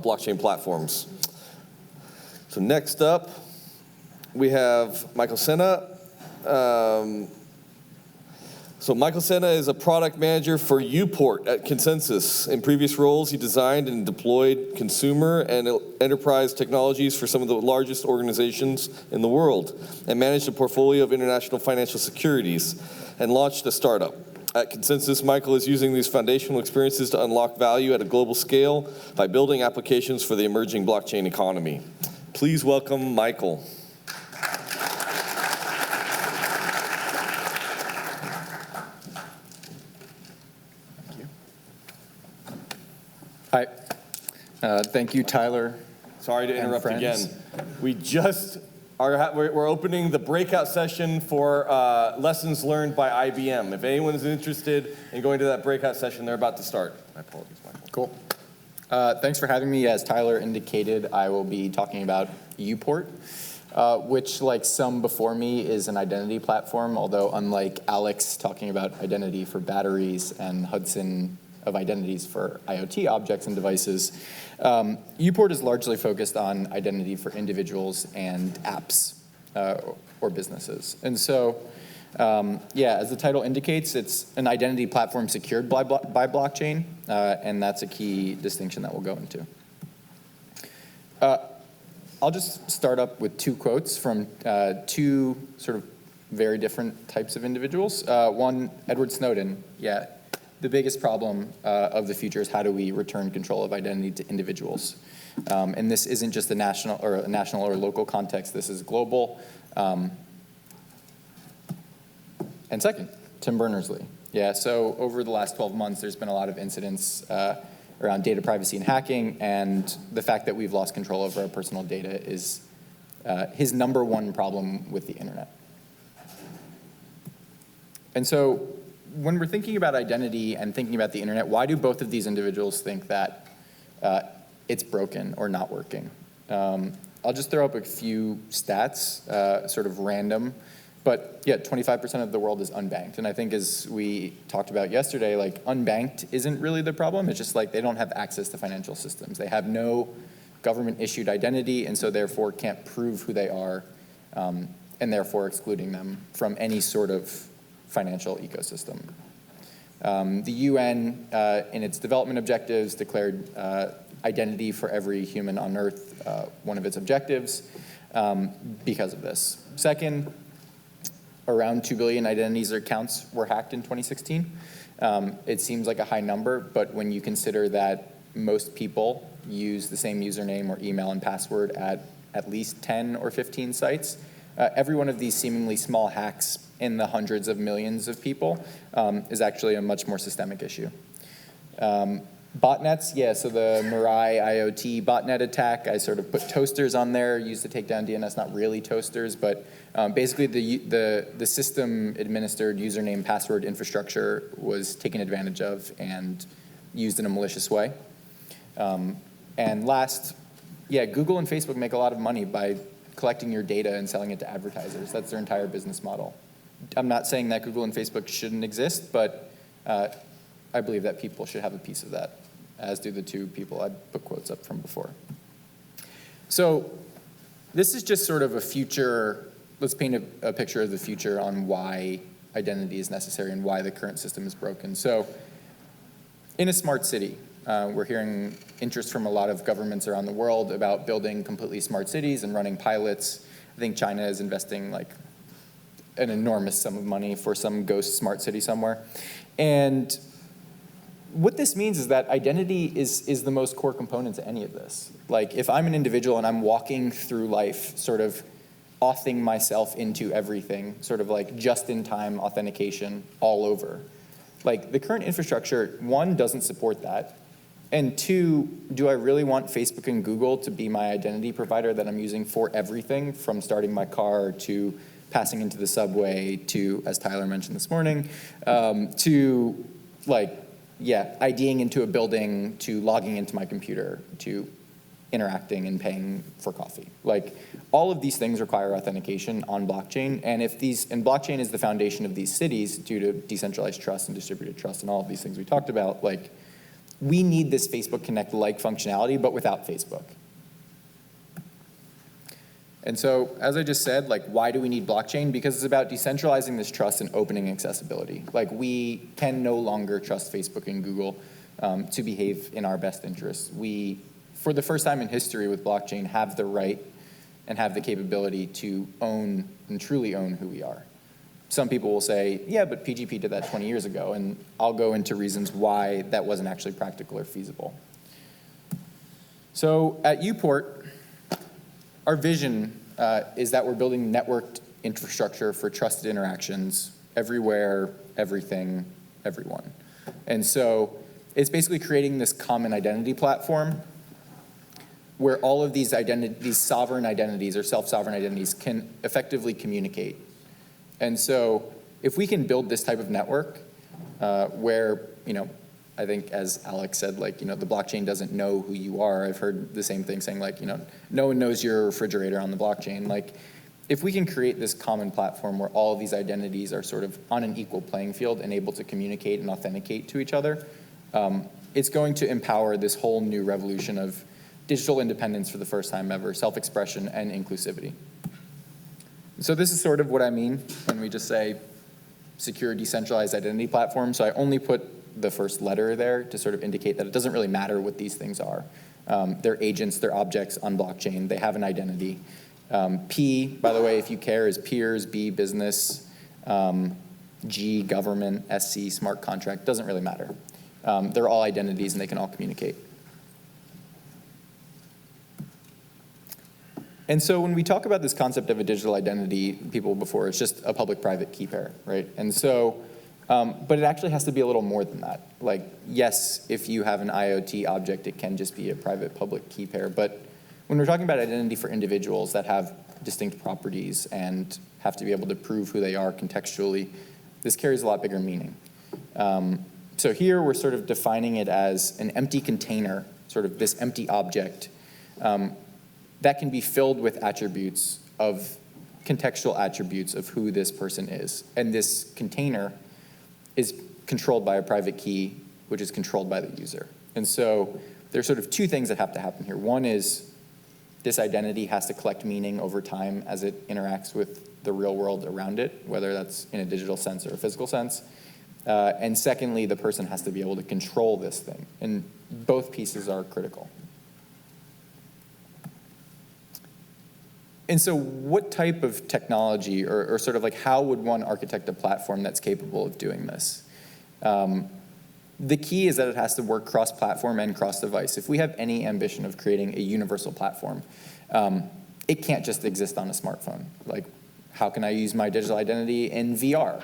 blockchain platforms. So next up, we have Michael Sena. So Michael Sena is a product manager for UPort at Consensus. In previous roles, he designed and deployed consumer and enterprise technologies for some of the largest organizations in the world, and managed a portfolio of international financial securities, and launched a startup. At Consensus, Michael is using these foundational experiences to unlock value at a global scale by building applications for the emerging blockchain economy. Please welcome Michael. Hi. Thank you, Tyler. Sorry to interrupt again. We just we're opening the breakout session for lessons learned by IBM. If anyone is interested in going to that breakout session, they're about to start. My apologies, Michael. Cool. Thanks for having me. As Tyler indicated, I will be talking about UPort, which, like some before me, is an identity platform, although unlike Alex talking about identity for batteries and Hudson of identities for IoT objects and devices, UPort is largely focused on identity for individuals and apps or businesses. And so, as the title indicates, it's an identity platform secured by blockchain, and that's a key distinction that we'll go into. I'll just start up with two quotes from two sort of very different types of individuals. One, Edward Snowden. The biggest problem of the future is how do we return control of identity to individuals? And this isn't just a national or local context, this is global. And second, Tim Berners-Lee. So over the last 12 months, there's been a lot of incidents around data privacy and hacking, and the fact that we've lost control over our personal data is his number one problem with the internet. And so, when we're thinking about identity and thinking about the internet, why do both of these individuals think that it's broken or not working? I'll just throw up a few stats, sort of random, but 25% of the world is unbanked. And I think as we talked about yesterday, like unbanked isn't really the problem. It's just like they don't have access to financial systems. They have no government-issued identity, and so therefore can't prove who they are, and therefore excluding them from any sort of financial ecosystem. The UN, in its development objectives, declared identity for every human on Earth one of its objectives because of this. Second, around 2 billion identities or accounts were hacked in 2016. It seems like a high number, but when you consider that most people use the same username or email and password at least 10 or 15 sites, every one of these seemingly small hacks in the hundreds of millions of people is actually a much more systemic issue. Botnets, so the Mirai IoT botnet attack, I sort of put toasters on there, used to take down DNS, not really toasters, but basically the system administered username password infrastructure was taken advantage of and used in a malicious way. And last, Google and Facebook make a lot of money by collecting your data and selling it to advertisers. That's their entire business model. I'm not saying that Google and Facebook shouldn't exist, but I believe that people should have a piece of that, as do the two people I put quotes up from before. So this is just sort of a future, let's paint a picture of the future on why identity is necessary and why the current system is broken. So in a smart city, we're hearing interest from a lot of governments around the world about building completely smart cities and running pilots. I think China is investing like an enormous sum of money for some ghost smart city somewhere. And what this means is that identity is the most core component to any of this. Like if I'm an individual and I'm walking through life sort of authing myself into everything, sort of like just-in-time authentication all over, like the current infrastructure, one, doesn't support that. And two, do I really want Facebook and Google to be my identity provider that I'm using for everything, from starting my car to passing into the subway to, as Tyler mentioned this morning, to IDing into a building, to logging into my computer, to interacting and paying for coffee. Like all of these things require authentication on blockchain, and blockchain is the foundation of these cities due to decentralized trust and distributed trust and all of these things we talked about. Like we need this Facebook Connect-like functionality, but without Facebook. And so, as I just said, like, why do we need blockchain? Because it's about decentralizing this trust and opening accessibility. Like, we can no longer trust Facebook and Google to behave in our best interests. We, for the first time in history with blockchain, have the right and have the capability to own and truly own who we are. Some people will say, yeah, but PGP did that 20 years ago, and I'll go into reasons why that wasn't actually practical or feasible. So at UPort, our vision is that we're building networked infrastructure for trusted interactions everywhere, everything, everyone. And so it's basically creating this common identity platform where all of these sovereign identities or self-sovereign identities can effectively communicate. And so if we can build this type of network where, I think as Alex said, like, the blockchain doesn't know who you are. I've heard the same thing saying, like, no one knows your refrigerator on the blockchain. Like, if we can create this common platform where all of these identities are sort of on an equal playing field and able to communicate and authenticate to each other, it's going to empower this whole new revolution of digital independence for the first time ever, self-expression and inclusivity. So this is sort of what I mean when we just say secure decentralized identity platform. So I only put the first letter there to sort of indicate that it doesn't really matter what these things are. They're agents, they're objects on blockchain, they have an identity. P, by the way, if you care, is peers, B, business, G, government, SC, smart contract, doesn't really matter. They're all identities and they can all communicate. And so when we talk about this concept of a digital identity, people before, it's just a public-private key pair, right? And so, but it actually has to be a little more than that. Like, yes, if you have an IoT object, it can just be a private-public key pair. But when we're talking about identity for individuals that have distinct properties and have to be able to prove who they are contextually, this carries a lot bigger meaning. So here we're sort of defining it as an empty container, sort of this empty object, that can be filled with attributes of contextual attributes of who this person is. And this container is controlled by a private key, which is controlled by the user. And so there's sort of two things that have to happen here. One is this identity has to collect meaning over time as it interacts with the real world around it, whether that's in a digital sense or a physical sense. And secondly, the person has to be able to control this thing. And both pieces are critical. And so what type of technology or sort of like how would one architect a platform that's capable of doing this? The key is that it has to work cross-platform and cross-device. If we have any ambition of creating a universal platform, it can't just exist on a smartphone. Like, how can I use my digital identity in VR?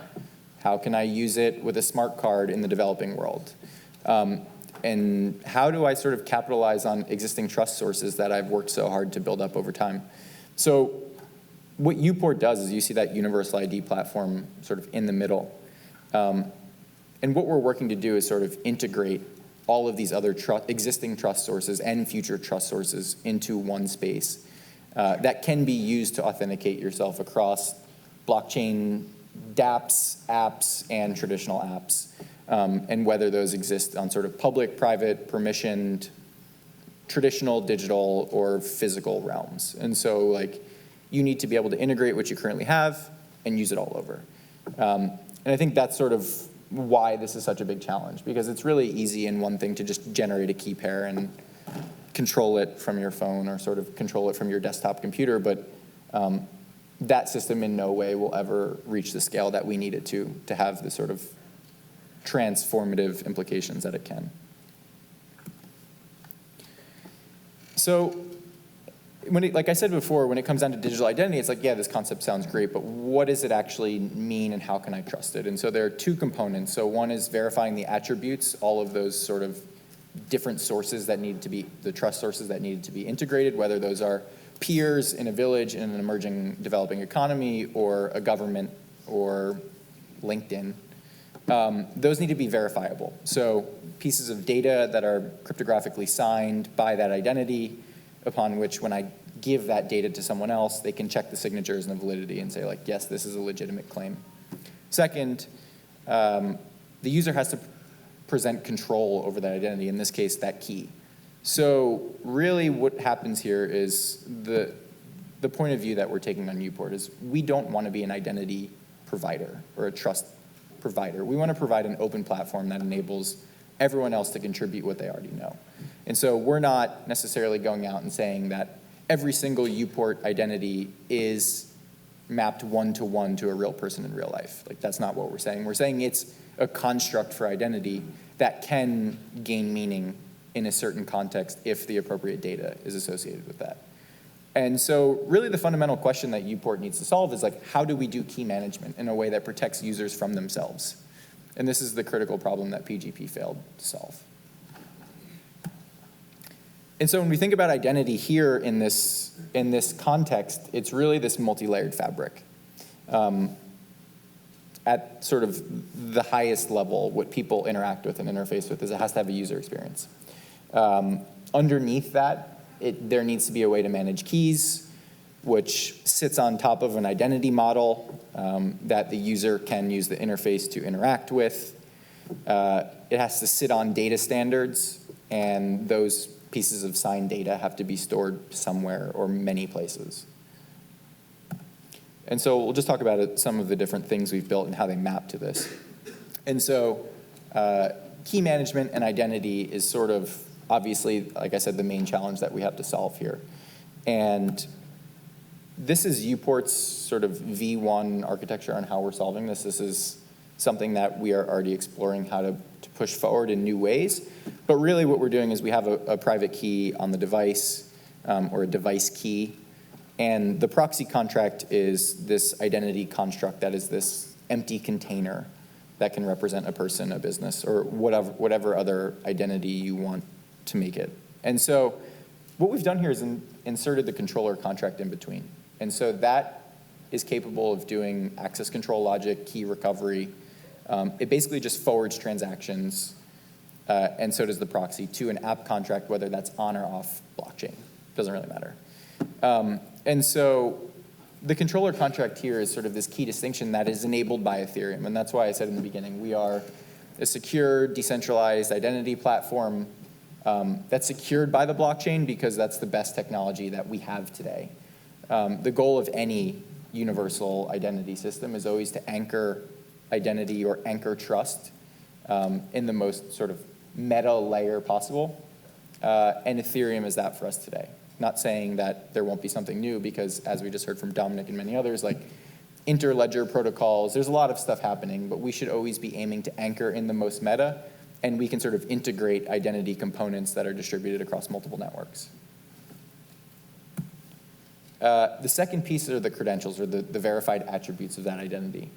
How can I use it with a smart card in the developing world? And how do I sort of capitalize on existing trust sources that I've worked so hard to build up over time? So what UPort does is you see that universal ID platform sort of in the middle. And what we're working to do is sort of integrate all of these other existing trust sources and future trust sources into one space that can be used to authenticate yourself across blockchain dApps, apps, and traditional apps, and whether those exist on sort of public, private, permissioned, traditional, digital, or physical realms. And so, like, you need to be able to integrate what you currently have and use it all over. And I think that's sort of why this is such a big challenge, because it's really easy in one thing to just generate a key pair and control it from your phone or sort of control it from your desktop computer, but that system in no way will ever reach the scale that we need it to have the sort of transformative implications that it can. So, like I said before, when it comes down to digital identity, it's like, yeah, this concept sounds great, but what does it actually mean and how can I trust it? And so there are two components. So one is verifying the attributes, all of those sort of different sources that need to be, the trust sources that needed to be integrated, whether those are peers in a village in an emerging developing economy or a government or LinkedIn. Those need to be verifiable. So pieces of data that are cryptographically signed by that identity, upon which when I give that data to someone else, they can check the signatures and the validity and say, like, yes, this is a legitimate claim. Second, the user has to present control over that identity, in this case, that key. So really what happens here is the point of view that we're taking on UPort is we don't want to be an identity provider or a trust provider. We want to provide an open platform that enables everyone else to contribute what they already know. And so we're not necessarily going out and saying that every single UPort identity is mapped one-to-one to a real person in real life. Like, that's not what we're saying. We're saying it's a construct for identity that can gain meaning in a certain context if the appropriate data is associated with that. And so really the fundamental question that UPort needs to solve is, like, how do we do key management in a way that protects users from themselves? And this is the critical problem that PGP failed to solve. And so when we think about identity here in this context, it's really this multi-layered fabric. At sort of the highest level, what people interact with and interface with is it has to have a user experience. Underneath that, there needs to be a way to manage keys, which sits on top of an identity model that the user can use the interface to interact with. It has to sit on data standards, and those pieces of signed data have to be stored somewhere or many places. And so we'll just talk about some of the different things we've built and how they map to this. And so key management and identity is sort of, obviously, like I said, the main challenge that we have to solve here. And this is UPort's sort of V1 architecture on how we're solving this. This is something that we are already exploring how to push forward in new ways. But really what we're doing is we have a private key on the device, or a device key. And the proxy contract is this identity construct that is this empty container that can represent a person, a business, or whatever other identity you want to make it. And so what we've done here is inserted the controller contract in between. And so that is capable of doing access control logic, key recovery. It basically just forwards transactions, and so does the proxy, to an app contract, whether that's on or off blockchain. Doesn't really matter. And so the controller contract here is sort of this key distinction that is enabled by Ethereum. And that's why I said in the beginning, we are a secure, decentralized identity platform that's secured by the blockchain because that's the best technology that we have today. The goal of any universal identity system is always to anchor identity or anchor trust in the most sort of meta layer possible. And Ethereum is that for us today. Not saying that there won't be something new, because as we just heard from Dominic and many others, like interledger protocols, there's a lot of stuff happening, but we should always be aiming to anchor in the most meta, and we can sort of integrate identity components that are distributed across multiple networks. The second piece are the credentials, or the verified attributes of that identity.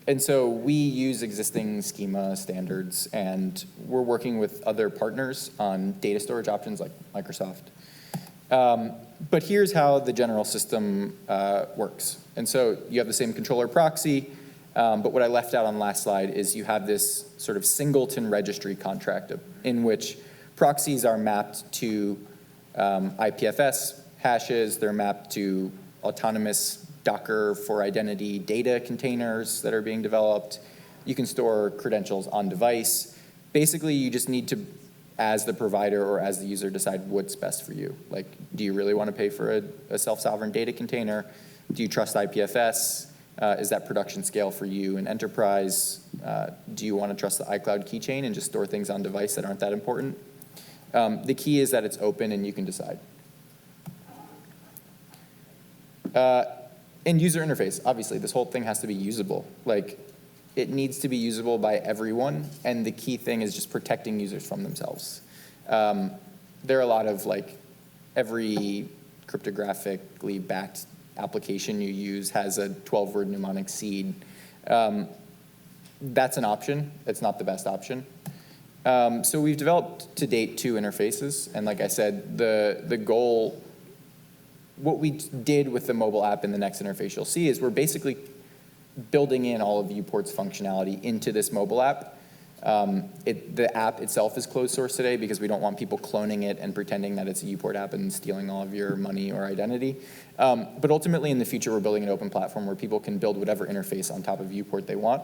And so we use existing schema standards, and we're working with other partners on data storage options like Microsoft. But here's how the general system works. And so you have the same controller proxy, but what I left out on the last slide is you have this sort of singleton registry contract in which proxies are mapped to IPFS hashes, they're mapped to autonomous Docker for identity data containers that are being developed. You can store credentials on device. Basically, you just need to, as the provider or as the user, decide what's best for you. Like, do you really want to pay for a self-sovereign data container? Do you trust IPFS? Is that production scale for you in enterprise? Do you want to trust the iCloud keychain and just store things on device that aren't that important? The key is that it's open and you can decide. And user interface, obviously, this whole thing has to be usable. Like, it needs to be usable by everyone, and the key thing is just protecting users from themselves. There are a lot of, like, every cryptographically backed application you use has a 12-word mnemonic seed. That's an option. It's not the best option. So we've developed, to date, 2 interfaces, and like I said, the goal, what we did with the mobile app in the next interface you'll see is we're basically building in all of UPort's functionality into this mobile app. The app itself is closed source today because we don't want people cloning it and pretending that it's a UPort app and stealing all of your money or identity. But ultimately in the future, we're building an open platform where people can build whatever interface on top of UPort they want.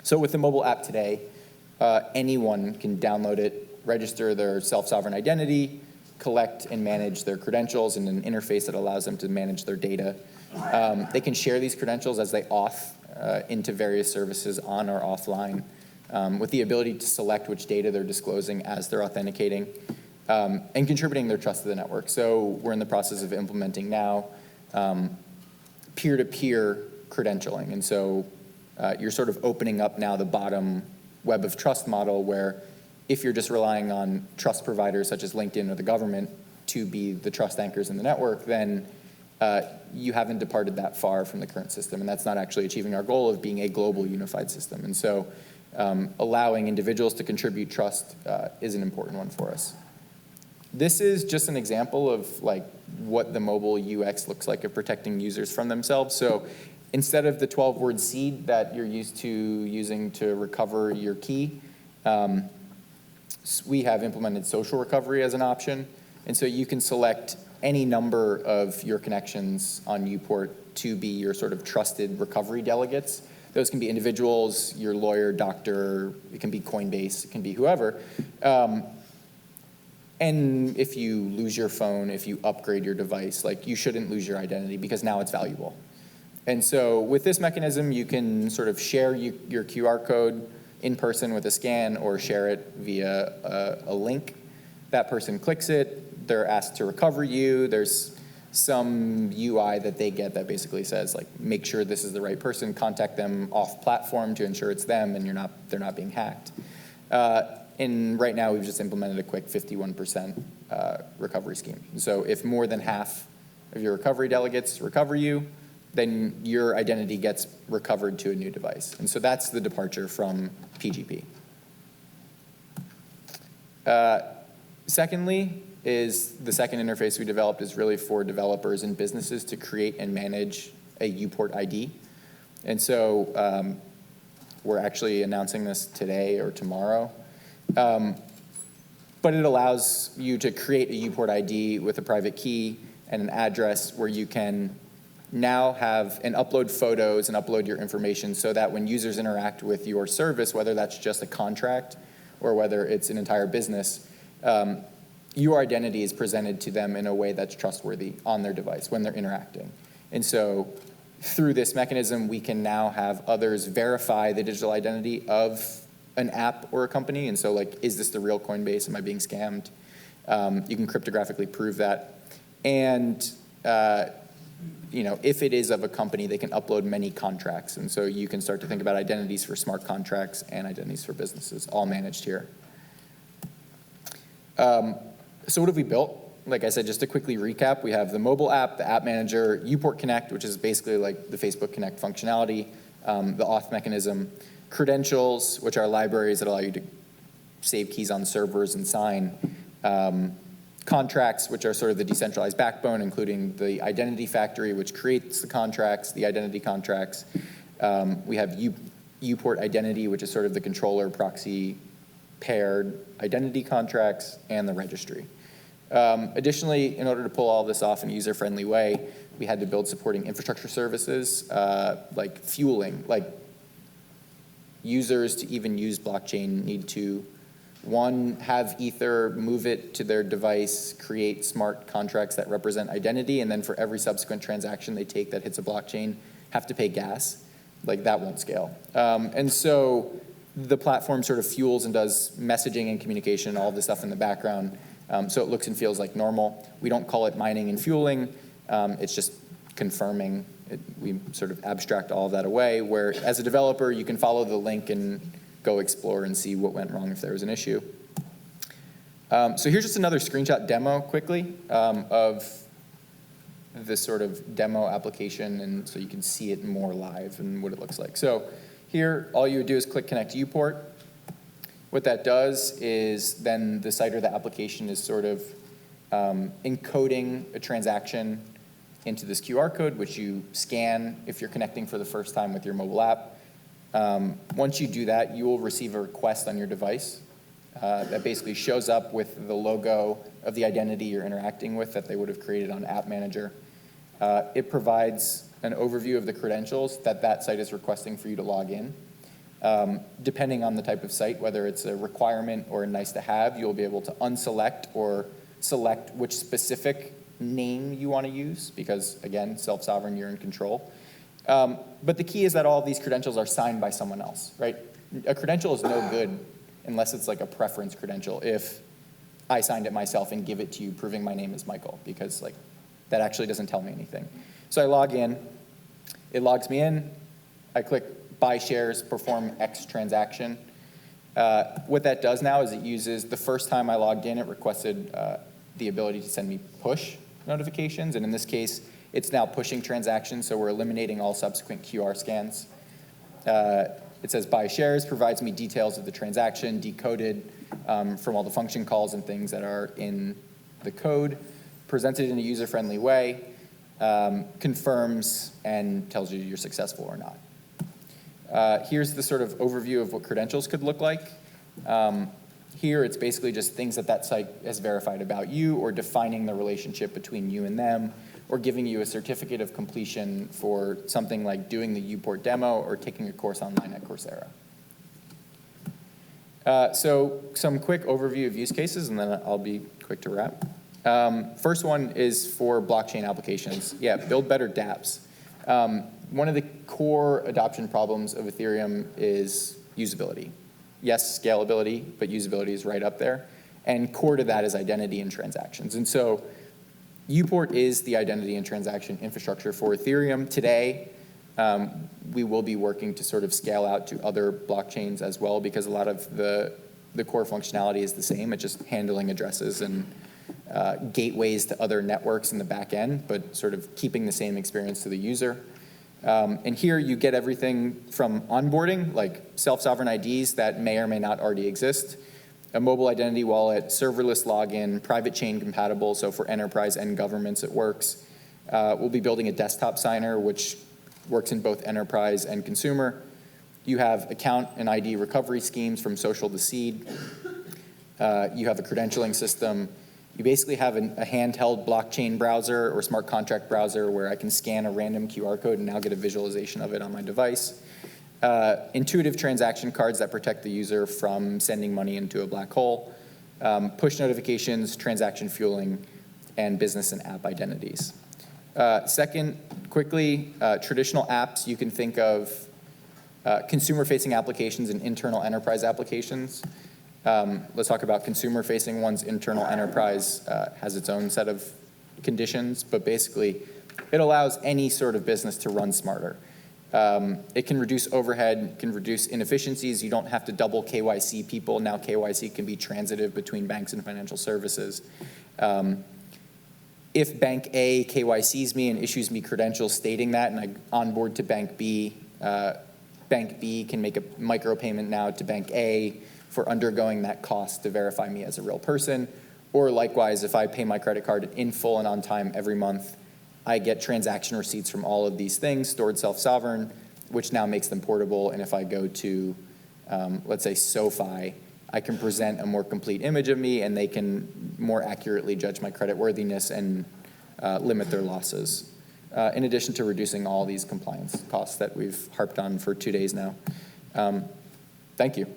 So with the mobile app today, anyone can download it, register their self-sovereign identity, collect and manage their credentials in an interface that allows them to manage their data. They can share these credentials as they auth into various services on or offline, with the ability to select which data they're disclosing as they're authenticating, and contributing their trust to the network. So we're in the process of implementing now peer-to-peer credentialing. And so you're sort of opening up now the bottom web of trust model, where if you're just relying on trust providers such as LinkedIn or the government to be the trust anchors in the network, then you haven't departed that far from the current system, and that's not actually achieving our goal of being a global unified system. And so allowing individuals to contribute trust is an important one for us. This is just an example of like what the mobile UX looks like of protecting users from themselves. So instead of the 12-word seed that you're used to using to recover your key, we have implemented social recovery as an option. And so you can select any number of your connections on UPort to be your sort of trusted recovery delegates. Those can be individuals, your lawyer, doctor, it can be Coinbase, it can be whoever. And if you lose your phone, if you upgrade your device, like you shouldn't lose your identity because now it's valuable. And so with this mechanism, you can sort of share your QR code in person with a scan or share it via a link. That person clicks it, they're asked to recover you. There's some UI that they get that basically says, like, make sure this is the right person, contact them off platform to ensure it's them and they're not being hacked. And right now we've just implemented a quick 51% recovery scheme. So if more than half of your recovery delegates recover you, then your identity gets recovered to a new device. And so that's the departure from PGP. Secondly, is the second interface we developed is really for developers and businesses to create and manage a UPort ID. And so we're actually announcing this today or tomorrow. But it allows you to create a UPort ID with a private key and an address where you can now have and upload photos and upload your information so that when users interact with your service, whether that's just a contract or whether it's an entire business, your identity is presented to them in a way that's trustworthy on their device when they're interacting. And so through this mechanism, we can now have others verify the digital identity of an app or a company. And so, like, is this the real Coinbase? Am I being scammed? You can cryptographically prove that. And if it is of a company, they can upload many contracts. And so you can start to think about identities for smart contracts and identities for businesses, all managed here. So what have we built? Like I said, just to quickly recap, we have the mobile app, the app manager, UPort Connect, which is basically like the Facebook Connect functionality, the auth mechanism, credentials, which are libraries that allow you to save keys on servers and sign, contracts, which are sort of the decentralized backbone, including the identity factory, which creates the contracts, the identity contracts. We have UPort Identity, which is sort of the controller proxy paired identity contracts, and the registry. Additionally, in order to pull all this off in a user-friendly way, we had to build supporting infrastructure services, like fueling. Like, users to even use blockchain need to, one, have Ether, move it to their device, create smart contracts that represent identity, and then for every subsequent transaction they take that hits a blockchain, have to pay gas. Like, that won't scale. And so the platform sort of fuels and does messaging and communication, all of this stuff in the background, so it looks and feels like normal. We don't call it mining and fueling. It's just confirming. We sort of abstract all of that away, where as a developer, you can follow the link and go explore and see what went wrong if there was an issue. So here's just another screenshot demo quickly of this sort of demo application, and so you can see it more live and what it looks like. So here, all you would do is click Connect to UPort. What that does is then the site or the application is sort of encoding a transaction into this QR code, which you scan if you're connecting for the first time with your mobile app. Once you do that, you will receive a request on your device that basically shows up with the logo of the identity you're interacting with that they would have created on App Manager. It provides an overview of the credentials that that site is requesting for you to log in. Depending on the type of site, whether it's a requirement or a nice to have, you'll be able to unselect or select which specific name you want to use because, again, self-sovereign, you're in control. But the key is that all of these credentials are signed by someone else, right? A credential is no good unless it's like a preference credential if I signed it myself and give it to you proving my name is Michael, because like that actually doesn't tell me anything. So I log in, it logs me in, I click buy shares, perform X transaction. What that does now is it uses, the first time I logged in, it requested the ability to send me push notifications, and in this case, it's now pushing transactions, so we're eliminating all subsequent QR scans. It says buy shares, provides me details of the transaction, decoded from all the function calls and things that are in the code, presented in a user-friendly way, confirms and tells you you're successful or not. Here's the sort of overview of what credentials could look like. Here, it's basically just things that that site has verified about you or defining the relationship between you and them or giving you a certificate of completion for something like doing the UPort demo or taking a course online at Coursera. So some quick overview of use cases, and then I'll be quick to wrap. First one is for blockchain applications. Yeah, build better dApps. One of the core adoption problems of Ethereum is usability. Yes, scalability, but usability is right up there. And core to that is identity and transactions. And so UPort is the identity and transaction infrastructure for Ethereum. Today, we will be working to sort of scale out to other blockchains as well because a lot of the core functionality is the same. It's just handling addresses and gateways to other networks in the back end, but sort of keeping the same experience to the user. And here you get everything from onboarding, like self-sovereign IDs that may or may not already exist, a mobile identity wallet, serverless login, private chain compatible, so for enterprise and governments it works. We'll be building a desktop signer, which works in both enterprise and consumer. You have account and ID recovery schemes from social to seed. You have a credentialing system. You basically have a handheld blockchain browser or smart contract browser where I can scan a random QR code and now get a visualization of it on my device. Intuitive transaction cards that protect the user from sending money into a black hole. Push notifications, transaction fueling, and business and app identities. Second, quickly, traditional apps, you can think of consumer-facing applications and internal enterprise applications. Let's talk about consumer-facing ones. Internal enterprise has its own set of conditions, but basically it allows any sort of business to run smarter. It can reduce overhead, can reduce inefficiencies. You don't have to double KYC people. Now KYC can be transitive between banks and financial services. If Bank A KYCs me and issues me credentials stating that, and I onboard to Bank B can make a micropayment now to Bank A for undergoing that cost to verify me as a real person. Or likewise, if I pay my credit card in full and on time every month, I get transaction receipts from all of these things, stored self-sovereign, which now makes them portable. And if I go to, let's say, SoFi, I can present a more complete image of me, and they can more accurately judge my creditworthiness and limit their losses, in addition to reducing all these compliance costs that we've harped on for 2 days now. Thank you.